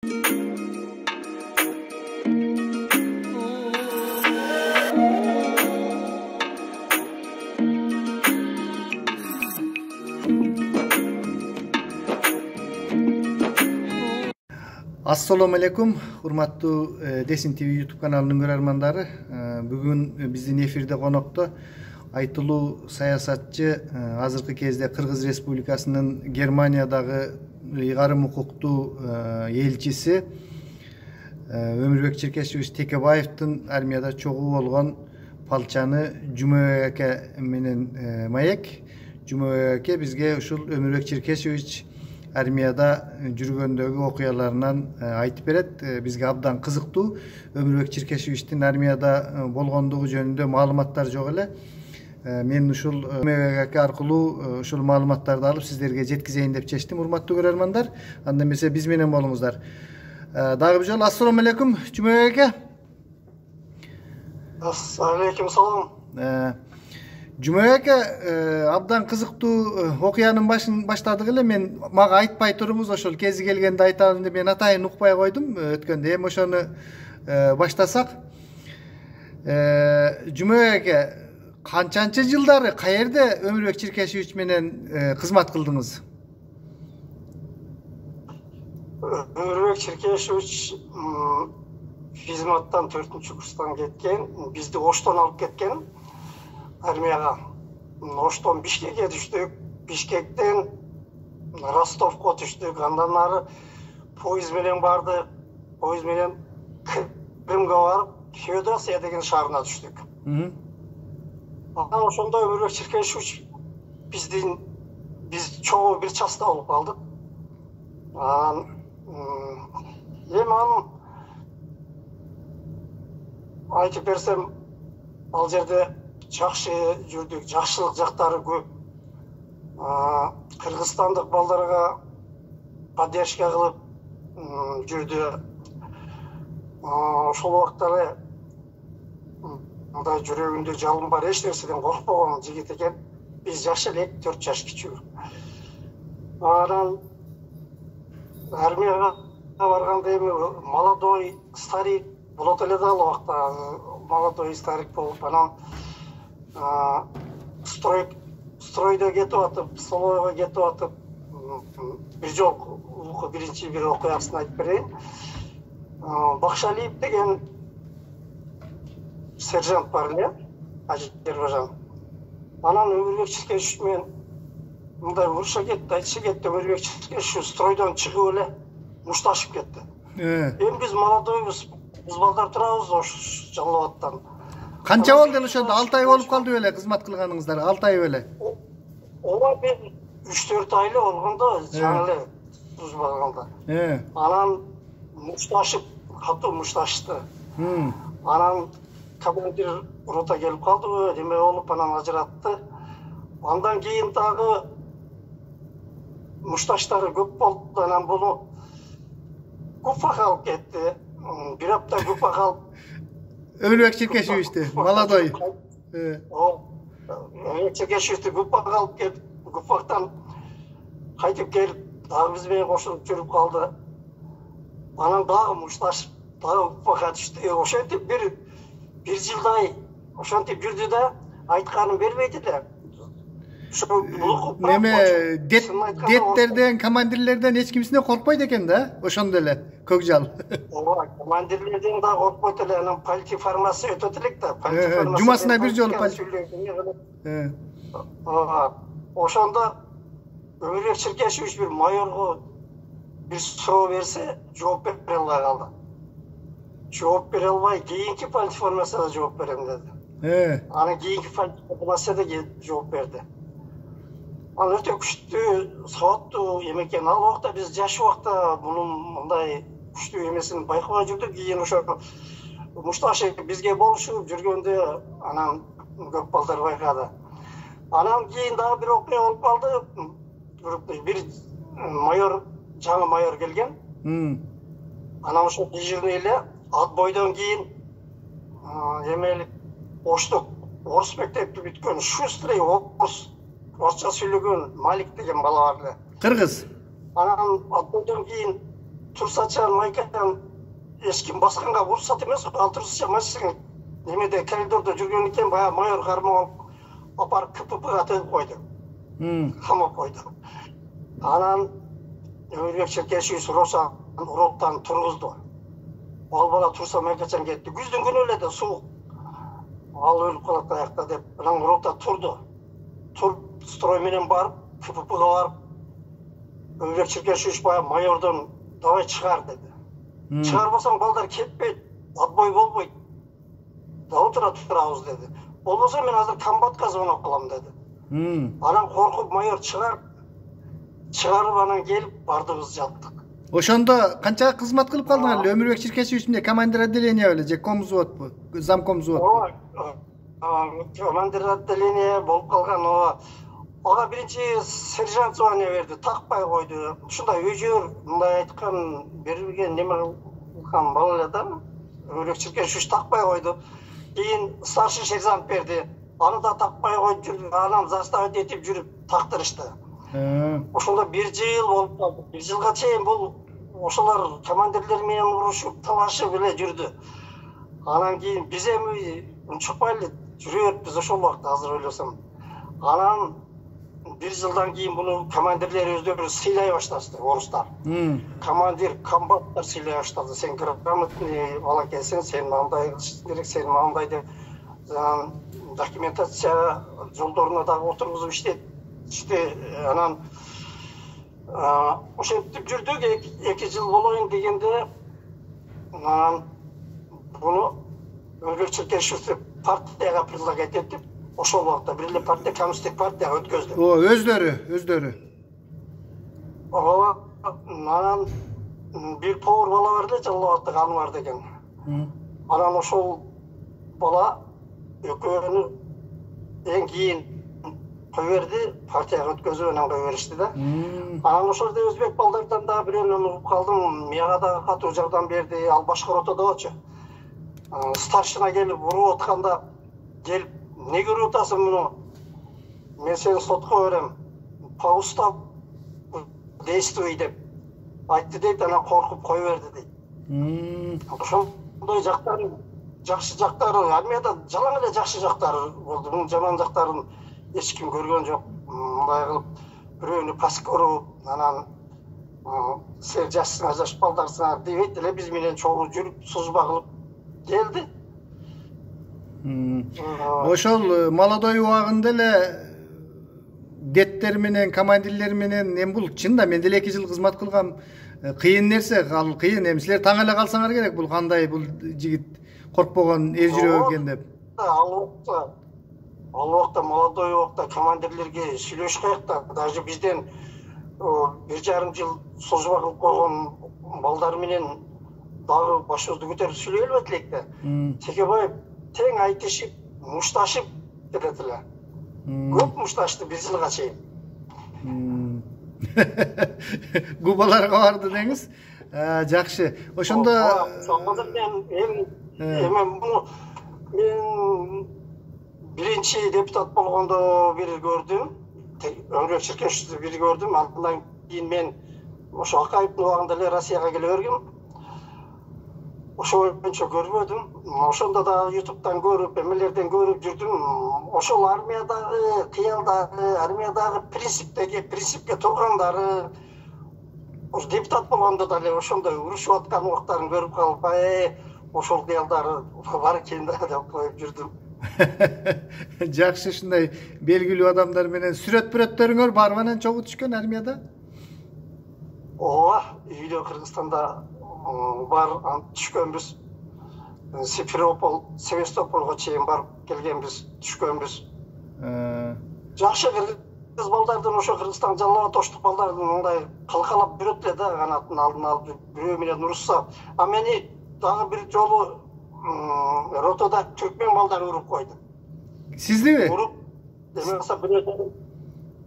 Assalamu alaikum, hurmattуу Desin TV YouTube kanalının görermandары. Bugün bizdin efirde konukta айтылуу саясатчы, азыркы кезде Кыргыз Республикасынын Германиядагы ыйгарым укуктуу элчиси Өмүрбек Черкешевич Текебаевдин армияда чогуу болгон палчаны Жумабек аке менен маек. Жумабек аке бизге ушул Өмүрбек Черкешевич армияда жүргөндөгү окуяларынан айтып берет. Бизге абдан кызыктуу. Өмүрбек Черкешевичтин армияда болгондугу жөнүндө маалыматтар жок эле. Мен ушул Жумабек аке аркылуу ушул маалыматтарды алып сиздерге жеткизейин деп чечтим, урматтуу көрөрмандар. Анда эмесе биз менен болуңуздар. Дагы бир жолу ассаламу алейкум, Жумабек аке. Алейкум салам. Жумабек аке, абдан кызыктуу окуянын баштадык эле. Мен мага айтпай туруңуз, ошол кези келгенде айтабын деп мен атайын укпай койдум өткөндө. Эми ошону баштасак. Жумабек аке, канчанчы жылдары каерде Өмүрбек Черкешевич менен кызмат кылдыңыз? Өмүрбек Черкешевич физматтан 4-курстан кеткен, бизди Оштон алып кеткен армияга. Оштон Бишкекке түштүк, Бишкектен Ростовко түштүк, андан ары поезд менен барды, поезд менен Крымга барып, Феодосия деген шаарына түштүк. Анан ошондо Өмүрбек Черкешевич биз чогуу бир частта болуп калдык. Эми анын айтып берсем, ал жерде жакшы жүрдүк, жакшылык жактары көп. Кыргызстандык балдарга поддержка кылып жүрдү. Ошол убактары мындай жүрөгүндө жалын бар, эч нерседен коркпогон жигит экен. Биз жаш элек, 4 жаш кичүү. Анан армияга барганда эми молодой старик болот эле да ал убакта. Молодой старик болуп, анан стройдо кетип атып, столовойго кетип атып, бир жол биринчи бир окуясын айтып берейин. Бакшалиев деген сержант бар эле, Ажербайжан. Анан Өмүрбек Черкешевич менен мындай уруша кетти, айтыша кетти. Өмүрбек Черкешевич стройдон чыгып эле мушташып кетти. Эми биз молодойбуз, биз балдар турабыз ош Жалал Абадтан. Канча болду эле ошондо? 6 ай болуп калды беле кызмат кылганыңыздар? 6 ай беле? Ооба, мен 3-4 айлы болгондо, жаңы эле туз барганда. Анан мушташып, катуу мушташты. Анан командир рота келип калдыбы, неме болуп, анан ажыратты. Андан кийин дагы мушташтары көп болду, анан буну Куфага алып кетти. Бир апта Куфага алып. Өмүрбек Черкешевичти, молодой. Өмүрбек Черкешевичти Куфага алып кетип, Куфактан кайтып келип, дагы биз менен кошулуп жүрүп калды. Анан дагы мушташып, дагы Куфага түштү. Ошентип бир жылдай ошентип жүрдү да, айтканын бербейт эле. Неме деттерден, командирлерден эч кимсине коркпойт экен да, ошондо эле Көкжал. Ооба, командирлерден да коркпойт эле, анан полти формасы өтөт элек да. Жумасына бир жолу полти. Ошондо Өмүрбек Черкешевич бир майорго бир суроо берсе, жооп бере албай калды. Жооп бере албай, кийинки полти формасына жооп берем деди. Анан кийинки полти формасына жооп берди. Ал өтө күчтүү, сабаттуу эмекен. Ал убакта биз жаш убакта мунун мындай күчтүү эмесин байкабай жүрдүк. Кийин ошо мушташып бизге болушуп жүргөндө анан көп балдар байкады. Анан кийин дагы бир окуя болуп калды. Бир майор, жаңы майор келген. Анан ошо дежурный эле отбойдон кийин эмелик Оштук орус мектепти бүткөн Шустрый орусча сүйлөгөн Малик деген бала бар эле. Кыргыз. Анан отбойдон кийин турсачан майкадан ешким басканга уруксат эмес, ал турсача машина немеде коридордо жүргөн экен, баягы майор кармап апарып КППга төгүп койду. Камап койду. Анан Өмүрбек Черкешевич Роша уроктан тургузду. Ал бала турса майкачан кетти. Күздүн күнү эле да суук. Ал өлүп калат аякта деп, анан урокта турду. Туруп строй менен барып, КППга барып, Өмүрбек Черкешевич баягы майордон давай чыгар деди. Чыгарбасаң балдар кетпейт, отбой болбойт. Да отура турабыз деди. Болбосо мен азыр комбатка звонок кылам деди. Анан коркуп майор чыгарып анан келип бардыгыбыз жаттык. Ошондо канча кызмат кылып калдыңар эле? Өмүрбек Черкешевич эмне командир отделение беле же комзводбу? Замком взвод. Командир отделение болуп калган. Ага биринчи сержант звание берди, такпай койду. Ушундай өжөр, мындай айткан, берилген неме кылган бала эле да. Өмүрбек Черкешевич такпай койду. Кийин старший сержант берди. Аны да такпай коюп жүрдү. Анан заставить этип жүрүп тактырышты. Ошондо 1 жыл болуп калды. 1 жылга чейин бул ошолор командирлер менен урушуп, талашып эле жүрдү. Анан кийин биз эми унчукпай эле жүрө бериппиз ошол убакта, азыр ойлосом. Анан 1 жылдан кийин буну командирлер өздөрү сыйлай башташты, орустар. Командир, комбаттар сыйлай баштады. Сен грамотный бала экенсиң, сен мындай кылыш керек, сен мындай деп документация жолдоруна дагы отургузуп иштешти. Анан ошентип жүрдүк, 2 жыл болоюн дегенде анан буну Өмүрбек Черкешевич партияга предлагать этип, ошол убакта бир эле партия, коммунисттик партияга өткөздү. Өздөрү. Анан бир повар бала бар эле, Жалал Абад Анвар деген. Анан ошол бала экөөнү эң кийин кой берди, партияга өткөзүп анан кой беришти да. Анан ошол жерде өзбек балдардан да бирөөнү угуп калдым, мага да катуу жардам берди, ал башка ротодочу. Старшина келип уруп атканда келип, "Неге уруп атасың муну? Мен сени сотко берем. По уставу действуй" деп айтты дейт, анан коркуп кой берди дейт. Ошондой жактары, жакшы жактары, армияда жалаң эле жакшы жактары болду. Мунун жаман жактарын эч ким көргөн жок. Мындай кылып бирөөнү паскы уруп, анан сен жашсыңар, жаш балдарсыңар дебейт эле биз менен чогуу жүрүп, сузба кылып келди. Ошол молодой убагында эле деттер менен, командирлер менен эми бул чында мен деле 2 жыл кызмат кылгам. Кыйын нерсе, ал кыйын. Эми силер таң эле калсаңар керек, бул кандай бул жигит коркпогон эз жүрөк экен деп. Ал убакта молодой убакта командирлерге сүйлөшкөйк да, даже бизден 1,5 жыл служба кылып койгон балдар менен дагы башыбызды көтөрүп сүйлөй элбет элек да. Текебаев тең айтышып, мушташып кетет эле. Көп мушташты 1 жылга чейин. Губаларга барды деңиз. Жакшы. Ошондо мен биринчи депутат болгондо бир көрдүм. Өмүрбек Черкешевичти бир көрдүм. Андан кийин мен ошо Акаевдин убагында эле Россияга келе бергем. Ошол боюнча көрбөдүм. Ошондо да YouTube'дан көрүп, эмелерден көрүп жүрдүм. Ошол армиядагы кыялдагы, армиядагы принципке тургандары, депутат болгондо да эле ошондой урушуп аткан убактарын көрүп калып, ошол кыялдары бар экен да деп коюп жүрдүм. Жакшы, ушундай белгилүү адамдар менен сүрөт-пүрөттөрүңөр барбы анан чогуу түшкөн армияда? Ооба, үйдө Кыргызстанда бар түшкөнбүз. Симферополь, Севастополго чейин барып келгенбиз, түшкөнбүз. Жакшы кыргыз балдардын ошо Кыргызстан Жалал Абад тоштук балдардын мындай калкалап жүрөт эле да, канатын алдын алып бирөө менен урушса. А мени дагы бир жолу ротода түркмен балдары уруп койду. Сиздиби? Уруп, демесе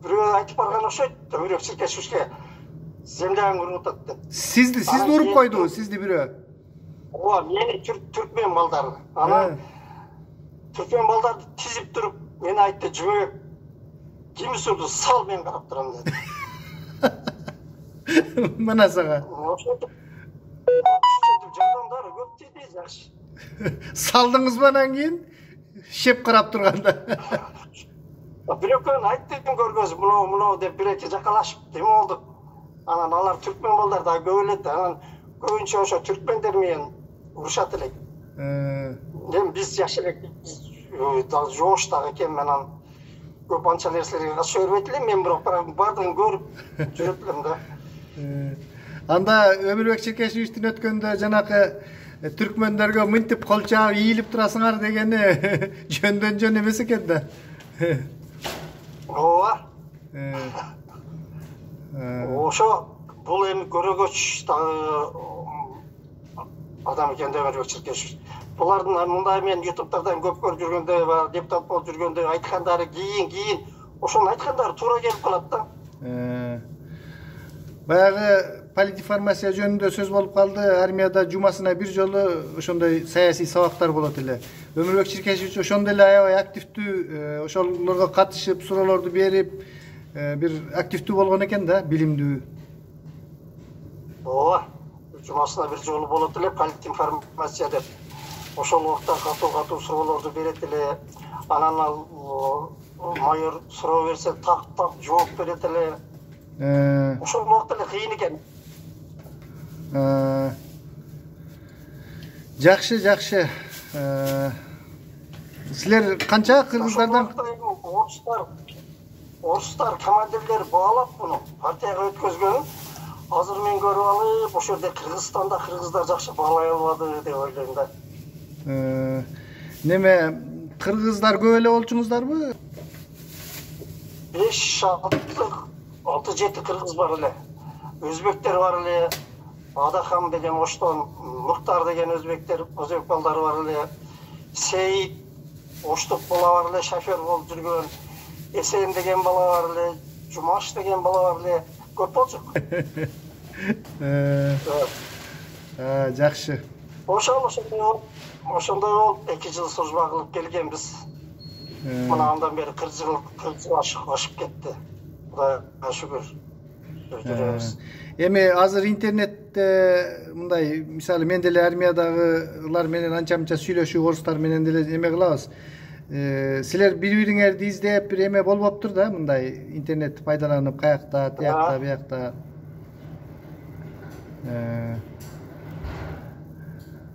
бирөө айтып барган окшойт, Өмүрбек Черкешевичке земляң уруп атат деп. Сизди уруп койду, сизди бирөө? Ооба, мени түркмен балдары. Анан түркмен балдарды тизип туруп, мени айтты, "Жумабек, кимисиңди сал, мен карап турам" деди. Мына сага. Ушинтип жардамдары көп дейди, жакшы. Салдыңыз мı анан кийин? Шеп карап турганда. Бир экөөнү айттым көргөзүп, мынау деп бир эки жакалашып эме болдук. Анан алар түркмен балдар да көп эле, анан көбүнчө ошо түркмендер менен урушат элек. Эми биз жакшы элек, жоош дагы экен, менен көп анча нерселерге катыша бербейт элем, мен бирок баардыгын көрүп жүрөт элем да. Анда Өмүрбек Черкешевичтин өткөндө жанакы түркмөндөргө мынтип кол чаап ийилип турасыңар дегени жөндөн жөн эмес экен да. Ооба. Ошо бул эми көрөгөч адам экен да Өмүрбек Черкешевич. Булардын мындай мен ютубтардан көп көрүп жүргөндө, депутат болуп жүргөндө айткандары кийин ошонун айткандары туура келип калат да. Баягы политинформация жөнүндө сөз болуп калды. Армияда жумасына бир жолу ошондой саясий сабактар болот эле. Өмүрбек Черкешевич ошондой эле аябай активдүү, ошолорго катышып, суроолорду берип, бир активдүү болгон экен да, билимдүү. Ооба, жумасына бир жолу болот эле политинформация деп. Ошол убакта катуу суроолорду берет эле. Анан ал майор суроо берсе так жооп берет эле. Ошол убакта эле кыйын экен. Жакшы. Силер канча кыргыздардан орустар командирлер баалап муну партияга өткөзгөн. Азыр мен көрүп алып, ошол жерде Кыргызстанда кыргыздар жакшы баалай албады деп ойлойм да. Неме кыргыздар көп эле болчуңуздарбы? 5-6-7 кыргыз бар эле. Өзбектер бар эле. Адахам деген Оштон, Муктар деген өзбек балдары бар эле. Сейит Оштук бала бар эле, шофер болуп жүргөн. Эсен деген бала бар эле, Жумаш деген бала бар эле. Көп болчук. Жакшы. Ошондой болуп 2 жыл служба кылып келгенбиз. Мына андан бери 40 жыл ашып кетти. Кудайга шүгүр. Эми азыр интернетте мындай, мисалы мен деле армиядагылар менен анча-мынча сүйлөшүп, орустар менен деле эме кылабыз. Силер бири-бириңерди издеп бир эме болбоптур да, мындай интернетти пайдаланып, каякта, тиякта, биякта.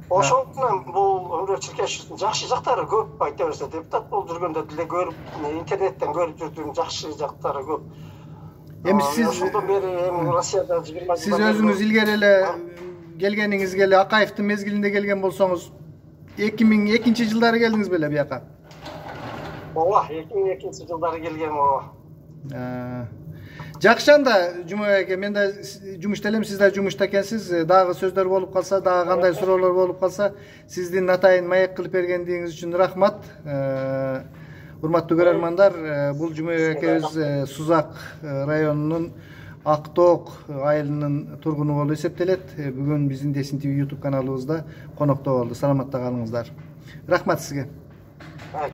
Ошондон бул Өмүрбек Черкешевичтин жакшы жактары көп, айта берсе, депутат болуп жүргөндө деле көрүп, интернеттен көрүп жүрдүм, жакшы жактары көп. Эми сиз Россияда 20 сиз өзүңүз илгери эле келгениңизге эле Акаевдин мезгилинде келген болсоңуз, 2002 жылдары келдиңиз беле бияка? Ооба, 2002 жылдары келгем, ооба. Жакшы анда, Жумабек эке, мен да жумушта элем, сиз да жумушта экенсиз. Дагы сөздөр болуп калса, дагы кандай суроолор болуп калса, сиздин атайын маек кылып бергендигиңиз үчүн рахмат. Урматтуу көрөрмандар, бул Жумабек экебиз Сузак районунун Актоок айылынын тургуну болуп эсептелет. Бүгүн биздин Десин ТV YouTube каналыбызда конокто болду. Саламатта калыңыздар. Рахмат сизге.